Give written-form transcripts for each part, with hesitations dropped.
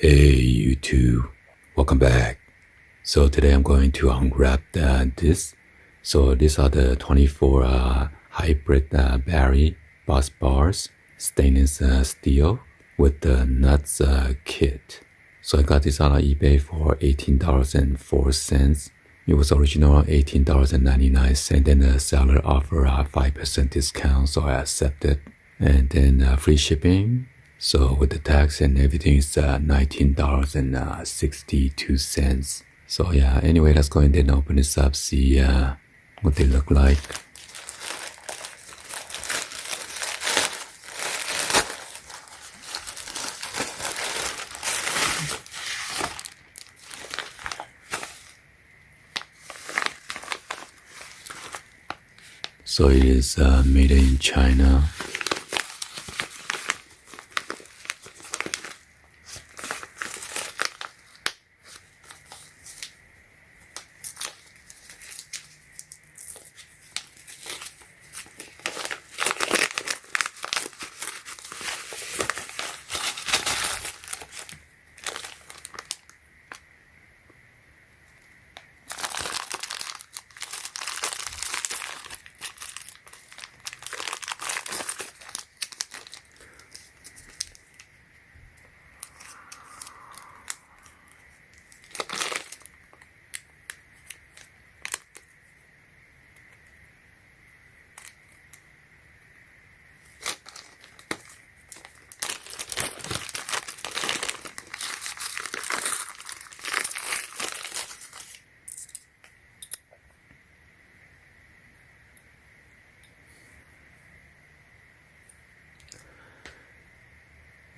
Hey YouTube, welcome back. So today I'm going to unwrap this. So these are the 24 hybrid battery bus bars, stainless steel with the nuts kit. So I got this on eBay for $18.04. It was original $18.99. Then the seller offered a 5% discount, so I accepted. And then free shipping. So with the tax and everything, it's $19.62. So yeah, anyway, let's go ahead and open this up, see what they look like. So it is made in China.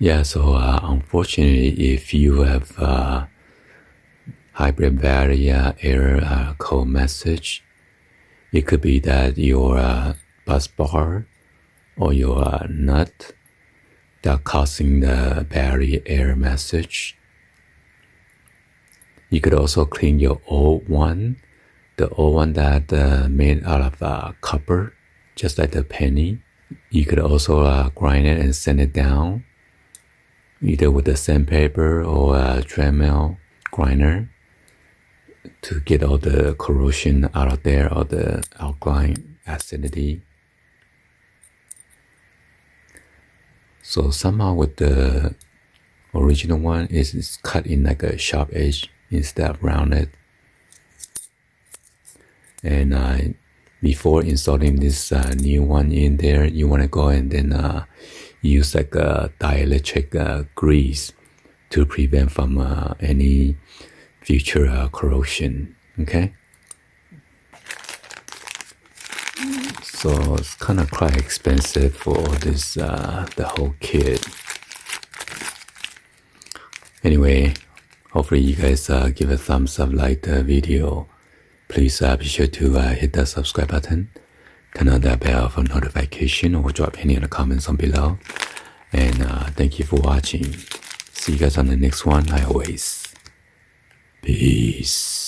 Yeah, so unfortunately, if you have hybrid battery error code message, it could be that your bus bar or your nut that causing the battery error message. You could also clean your old one, the old one that made out of copper, just like the penny. You could also grind it and sand it down, either with a sandpaper or a Dremel grinder, to get all the corrosion out of there or the alkaline acidity. So somehow with the original one, it's cut in like a sharp edge instead of rounded. And before installing this new one in there, you want to go and then use like a dielectric grease to prevent from any future corrosion. Okay, so it's kind of quite expensive for this the whole kit. Anyway, hopefully you guys give a thumbs up, like the video. Please be sure to hit that subscribe button, turn on that bell for notification, or drop any of the comments on below. And thank you for watching. See you guys on the next one. Like always, peace.